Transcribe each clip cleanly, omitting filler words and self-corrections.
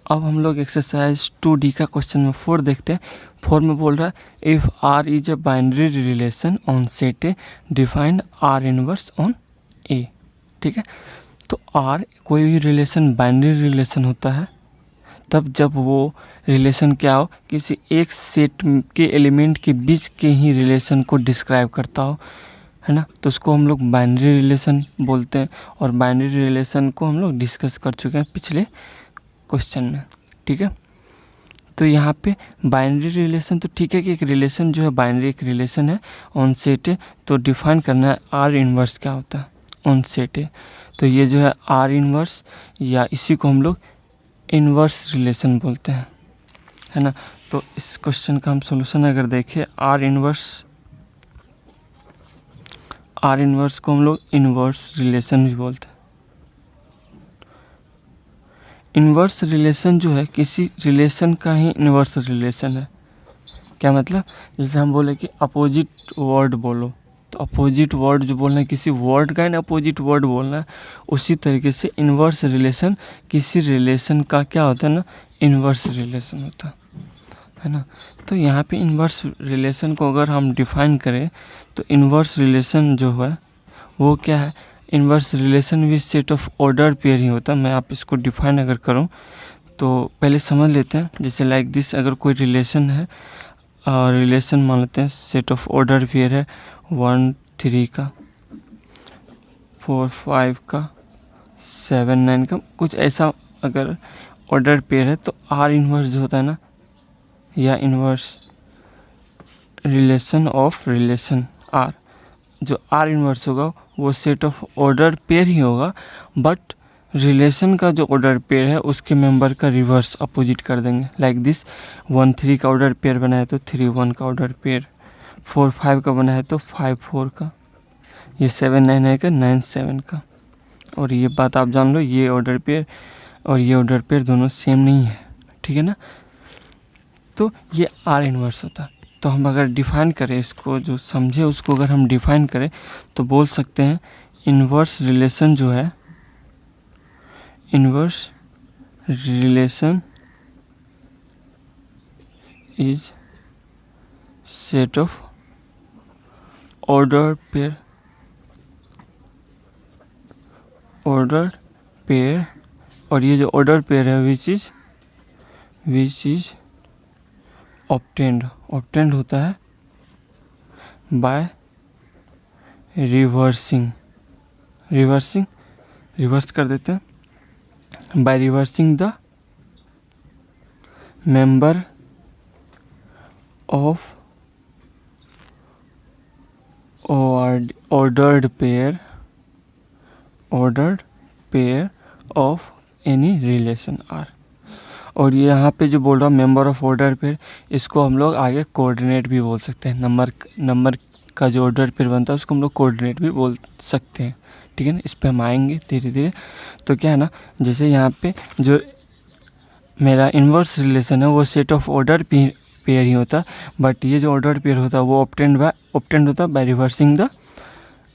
अब हम लोग एक्सरसाइज 2D का क्वेश्चन नंबर 4 देखते हैं। 4 में बोल रहा है if R is a binary relation on set A defined R inverse on A। ठीक है, तो R कोई भी रिलेशन बाइनरी रिलेशन होता है तब जब वो रिलेशन क्या हो, किसी एक सेट के एलिमेंट के बीच के ही रिलेशन को डिस्क्राइब करता हो, है ना, तो उसको हम लोग बाइनरी रिलेशन बोलते हैं। और बाइनरी रिलेशन को हम लोग डिस्कस कर चुके हैं पिछले क्वेश्चन में। ठीक है, तो यहाँ पे बाइनरी रिलेशन तो ठीक है कि एक रिलेशन जो है बाइनरी एक रिलेशन है ऑन सेट है, तो डिफाइन करना है आर इनवर्स क्या होता है ऑन सेट है। तो ये जो है आर इनवर्स या इसी को हम लोग इनवर्स रिलेशन बोलते हैं, है ना। तो इस क्वेश्चन का हम सॉल्यूशन अगर देखें, आर इनवर्स को हम लोग इनवर्स रिलेशन भी बोलते हैं। इनवर्स रिलेशन जो है किसी रिलेशन का ही इनवर्स रिलेशन है। क्या मतलब, जैसे हम बोले कि अपोजिट वर्ड बोलो, तो अपोजिट वर्ड जो बोलना है किसी वर्ड का ही ना अपोजिट वर्ड बोलना है, उसी तरीके से इनवर्स रिलेशन किसी रिलेशन का क्या होता है ना, इनवर्स रिलेशन होता है ना। तो यहाँ पे इनवर्स रिलेशन को अगर हम डिफाइन करें तो इनवर्स रिलेशन जो है वो क्या है, inverse relation with set of order pair ही होता है। मैं आप इसको डिफाइन अगर करूँ तो पहले समझ लेते हैं। जैसे लाइक दिस, अगर कोई रिलेशन है और रिलेशन मान लेते हैं सेट ऑफ ऑर्डर पेयर है 1 3 का, 4 5 का, 7 9 का, कुछ ऐसा अगर ऑर्डर पेयर है, तो आर इनवर्स जो होता है ना, या inverse relation of relation R, जो आर इनवर्स होगा वो सेट ऑफ ऑर्डर पेयर ही होगा, बट रिलेशन का जो ऑर्डर पेयर है उसके मेंबर का रिवर्स अपोजिट कर देंगे। लाइक दिस, 1 3 का ऑर्डर पेयर बना है तो 3 1 का ऑर्डर पेयर, 4 5 का बना है तो 5 4 का, ये 7 9 है का 9 7 का। और ये बात आप जान लो, ये ऑर्डर पेयर और ये ऑर्डर पेयर दोनों सेम नहीं है, ठीक है ना। तो ये आर इनवर्स होता है। तो हम अगर डिफाइन करें इसको, जो समझे उसको अगर हम डिफाइन करें तो बोल सकते हैं इनवर्स रिलेशन जो है, inverse relation is set of order pair और ये जो ऑर्डर पेयर है विच इज ऑब्टेन्ड होता है बाय रिवर्स कर देते हैं, by reversing the member of ordered pair of any relation R. और ये यहाँ पे जो बोल रहा हूँ मेंबर ऑफ ऑर्डर पेयर, इसको हम लोग आगे कोऑर्डिनेट भी बोल सकते हैं। नंबर का जो ऑर्डर पेयर बनता है उसको हम लोग कोऑर्डिनेट भी बोल सकते हैं, ठीक है ना। इस पे हम आएंगे धीरे धीरे। तो क्या है ना, जैसे यहाँ पे जो मेरा इनवर्स रिलेशन है वो सेट ऑफ ऑर्डर पेयर ही होता है, बट ये जो ऑर्डर पेयर होता है वो ऑब्टेंड होता है bye reversing the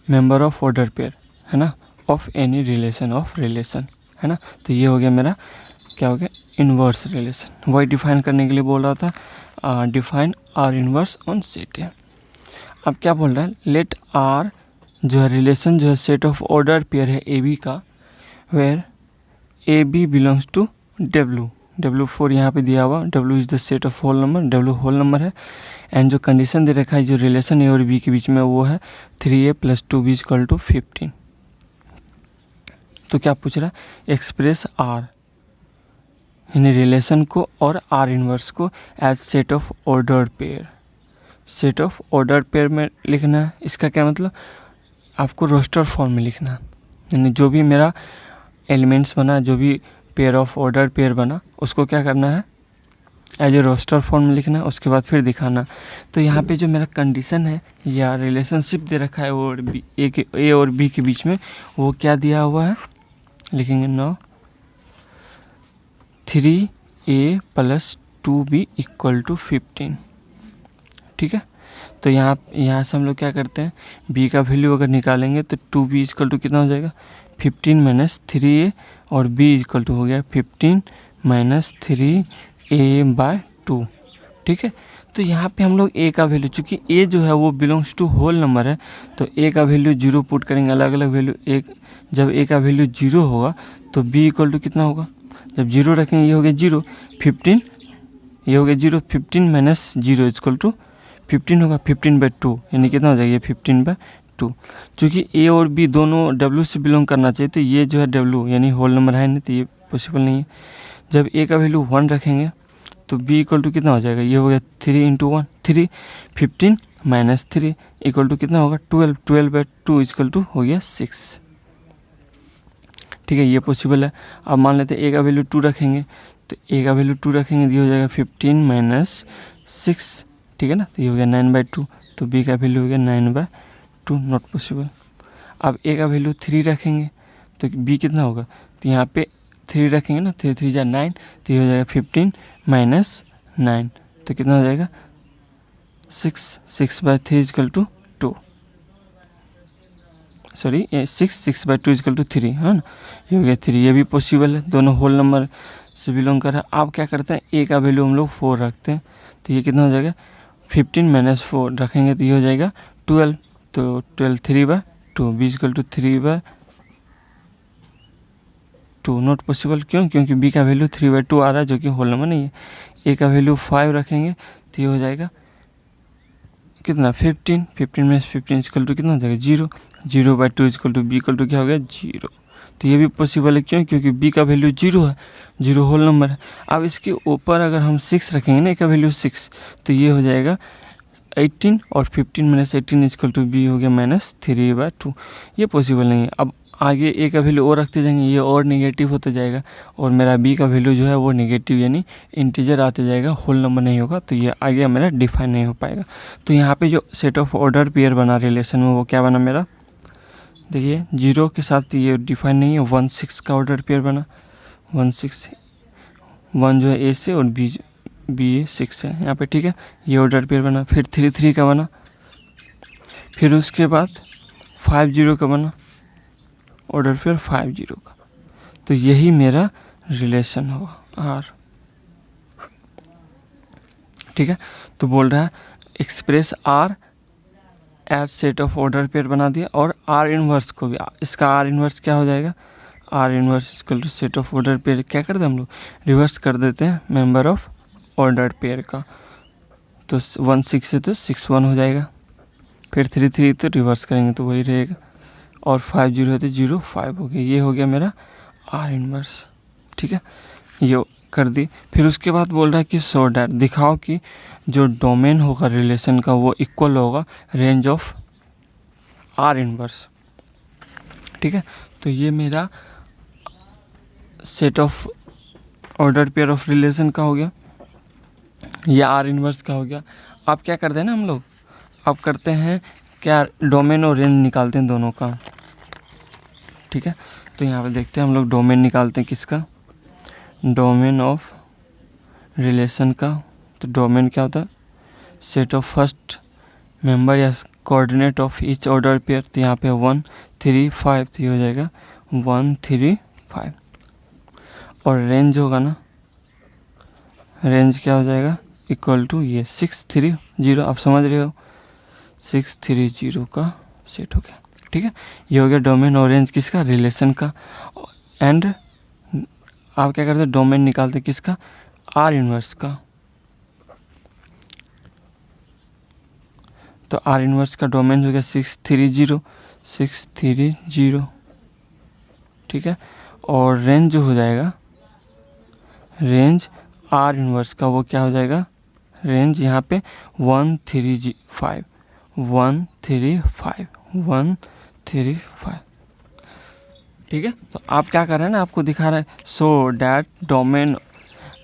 member of order pair, है ना, of any relation of relation, है ना। तो ये हो गया मेरा, क्या हो गया, इनवर्स रिलेशन। वही डिफाइन करने के लिए बोल रहा था, define are inverse on set है। अब क्या बोल रहा है, लेट आर जो है रिलेशन जो है सेट ऑफ ऑर्डर पेयर है ए बी का, where A B belongs to W4 यहाँ पे दिया हुआ, W is the set of whole number, W whole number है। एंड जो कंडीशन दे रखा है जो रिलेशन ए और बी के बीच में वो है 3a + 2b = 15। तो क्या पूछ रहा है, एक्सप्रेस आर यानी रिलेशन को और आर इनवर्स को as set of order pair. Set of order pair में लिखना है, इसका क्या मतलब, आपको रोस्टर फॉर्म में लिखना है, यानी जो भी मेरा एलिमेंट्स बना, जो भी पेयर ऑफ ऑर्डर पेयर बना, उसको क्या करना है, एज ए रोस्टर फॉर्म में लिखना है, उसके बाद फिर दिखाना। तो यहाँ पे जो मेरा कंडीशन है या रिलेशनशिप दे रखा है वो ए और बी के बीच में, वो क्या दिया हुआ है, लिखेंगे नाउ 3a + 2b = 15, ठीक है। तो यहाँ से हम लोग क्या करते हैं, b का वैल्यू अगर निकालेंगे तो 2b = कितना हो जाएगा, 15 - 3a, और b = हो गया 15 माइनस 3a/2, ठीक है। तो यहाँ पे हम लोग a का वैल्यू, चूँकि a जो है वो बिलोंग्स टू होल नंबर है, तो a का वैल्यू 0 पुट करेंगे, अलग अलग वैल्यू। एक जब a का वैल्यू 0 होगा तो b इक्वल टू कितना होगा, जब 0 रखेंगे ये हो गया 0, 15, ये हो गया 0, 15 माइनस 0 इक्वल टू 15 होगा, 15/2 यानी कितना हो जाएगा, ये 15/2। चूँकि a और b दोनों w से बिलोंग करना चाहिए, तो ये जो है w यानी होल नंबर है नहीं, तो ये पॉसिबल नहीं है। जब a का वैल्यू 1 रखेंगे तो b इक्वल टू कितना हो जाएगा, ये हो गया 3 × 1, 3, 15 माइनस 3 इक्वल टू कितना होगा, 12, 12/2 इक्वल टू हो गया 6, ठीक है, ये पॉसिबल है। अब मान लेते हैं a का वैल्यू 2 रखेंगे, तो a का वैल्यू 2 रखेंगे, ये हो जाएगा 15 माइनस 6, ठीक है ना, तो ये हो गया 9/2, तो b का वैल्यू हो गया 9/2, नॉट पॉसिबल। अब a का वैल्यू 3 रखेंगे तो b कितना होगा, तो यहाँ पे 3 रखेंगे ना, 3 3 जा 9, तो ये हो जाएगा 15 माइनस 9, तो कितना हो जाएगा 6, 6/3 equal to 2, sorry 6/2 equal to 3, है ना, ये हो गया 3, ये भी पॉसिबल है, दोनों होल नंबर से बिलोंग कर रहा है। अब क्या करते हैं, a का वैल्यू हम लोग 4 रखते हैं, तो ये कितना हो जाएगा 15 माइनस 4 रखेंगे तो ये हो जाएगा 12, तो 12 3/2, b equal to 3/2, not possible. क्यों, क्योंकि b का वैल्यू 3/2 आ रहा है जो कि होल नंबर नहीं है। a का वैल्यू 5 रखेंगे तो ये हो जाएगा कितना 15, 15 में 15 इक्वल टू कितना हो जाएगा 0, 0/2 equal to b equal to क्या हो गया 0, तो ये भी पॉसिबल है। क्यों, क्योंकि b का वैल्यू 0 है, 0 होल नंबर है। अब इसके ऊपर अगर हम 6 रखेंगे ना, a का वैल्यू 6, तो ये हो जाएगा 18 और 15 माइनस 18 इक्वल टू b हो गया माइनस 3/2, ये पॉसिबल नहीं है। अब आगे a का वैल्यू और रखते जाएंगे, ये और निगेटिव होते जाएगा और मेरा b का वैल्यू जो है वो निगेटिव यानी इंटीजर आते जाएगा, होल नंबर नहीं होगा, तो ये आगे मेरा डिफाइन नहीं हो पाएगा। तो यहाँ पे जो सेट ऑफ ऑर्डर पेयर बना रिलेशन में, वो क्या बना मेरा, देखिए 0 के साथ ये डिफाइन नहीं है, 1 6 का ऑर्डर पेयर बना, 1 6, 1 जो है a से और b 6 है यहाँ पे, ठीक है, ये ऑर्डर पेयर बना। फिर 3 3 का बना, फिर उसके बाद 5 0 का बना, ऑर्डर पेयर 5 0 का, तो यही मेरा रिलेशन होगा R, ठीक है। तो बोल रहा है express R as set of order pair बना दिया, और R इनवर्स को भी, इसका R इनवर्स क्या हो जाएगा, R inverse equal to set of order pair, क्या करते हैं हम लोग, रिवर्स कर देते हैं मेंबर ऑफ ऑर्डर पेयर का, तो 1 6 है तो 6 1 हो जाएगा, फिर 3 3 तो रिवर्स करेंगे तो वही रहेगा, और 5 0 है तो 0 5 हो गया, ये हो गया मेरा R इनवर्स, ठीक है, ये कर दी। फिर उसके बाद बोल रहा है कि सो डैट दिखाओ कि जो डोमेन होगा रिलेशन का वो इक्वल होगा रेंज ऑफ R इनवर्स, ठीक है। तो ये मेरा set of order pair of relation का हो गया, ये R इनवर्स का हो गया। अब क्या करते हैं ना हम लोग, अब करते हैं क्या, डोमेन और रेंज निकालते हैं दोनों का, ठीक है। तो यहाँ पे देखते हैं हम लोग डोमेन निकालते हैं किसका, डोमेन ऑफ रिलेशन का। तो डोमेन क्या होता है, सेट ऑफ फर्स्ट मेंबर या coordinate of each order pair, तो यहाँ पे 1 3 5, तो ये हो जाएगा 1 3 5, और रेंज होगा ना, रेंज क्या हो जाएगा इक्वल टू ये 6 3 0, आप समझ रहे हो, 6 3 0 का सेट हो गया, ठीक है। ये हो गया डोमेन और रेंज किसका, रिलेशन का। एंड आप क्या करते हैं, डोमेन निकालते हैं किसका, R इनवर्स का। तो R इनवर्स का डोमेन हो गया 6 3 0, 6 3 0, ठीक है। और रेंज जो हो जाएगा, रेंज R इनवर्स का वो क्या हो जाएगा, रेंज यहाँ पे 1 3 5, 1 3 5, 1 3 5, ठीक है। तो आप क्या कर रहे हैं ना, आपको दिखा रहा है so that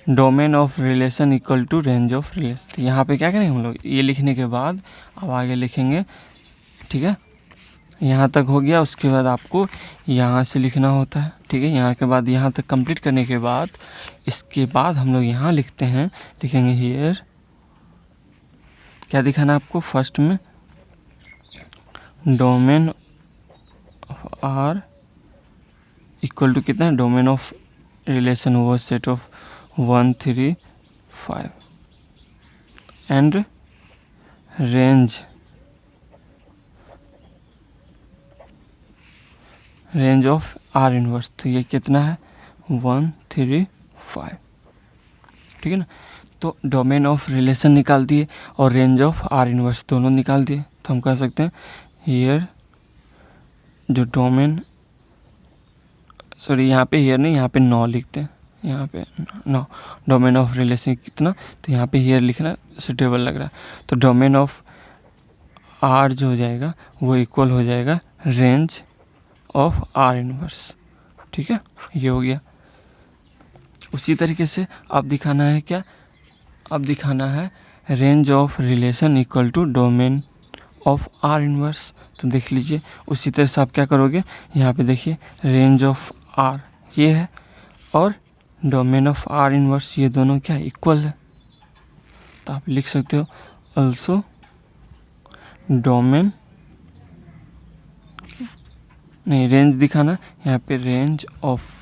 domain of relation equal to range of relation. तो यहाँ पे क्या करेंगे हम लोग, ये लिखने के बाद अब आगे लिखेंगे, ठीक है, यहाँ तक हो गया। उसके बाद आपको यहाँ से लिखना होता है, ठीक है। यहाँ के बाद यहाँ तक कंप्लीट करने के बाद इसके बाद हम लोग यहाँ लिखते हैं, लिखेंगे हियर, क्या दिखाना आपको, फर्स्ट में domain of R equal to कितना है, डोमेन ऑफ रिलेशन वो set of 1 3 5 and range of R inverse. तो ये कितना है 1 3 5, ठीक है ना। तो डोमेन ऑफ रिलेशन निकाल दिए और रेंज ऑफ आर इनवर्स दोनों निकाल दिए। तो हम कह सकते हैं हियर जो डोमेन, सॉरी यहाँ पे हियर नहीं, यहाँ पे 9 लिखते हैं, यहाँ पे 9 डोमेन ऑफ रिलेशन कितना, तो यहाँ पे हियर लिखना सुटेबल लग रहा है। तो डोमेन ऑफ आर जो हो जाएगा वो इक्वल हो जाएगा रेंज ऑफ आर इनवर्स, ठीक है, ये हो गया। उसी तरीके से अब दिखाना है क्या, अब दिखाना है range of relation equal to domain of R inverse. तो देख लीजिए उसी तरह से आप क्या करोगे, यहाँ पे देखिए रेंज ऑफ आर ये है और डोमेन ऑफ आर इनवर्स, ये दोनों क्या इक्वल है। तो आप लिख सकते हो अल्सो डोमेन, नहीं रेंज दिखाना, यहाँ पे रेंज ऑफ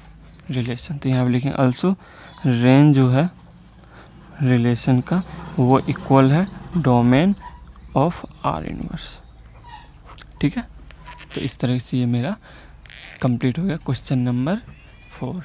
रिलेशन, तो यहाँ पे लिखेंगे अल्सो रेंज जो है रिलेशन का वो इक्वल है डोमेन ऑफ आर इनवर्स, ठीक है। तो इस तरह से ये मेरा कंप्लीट हो गया क्वेश्चन नंबर 4।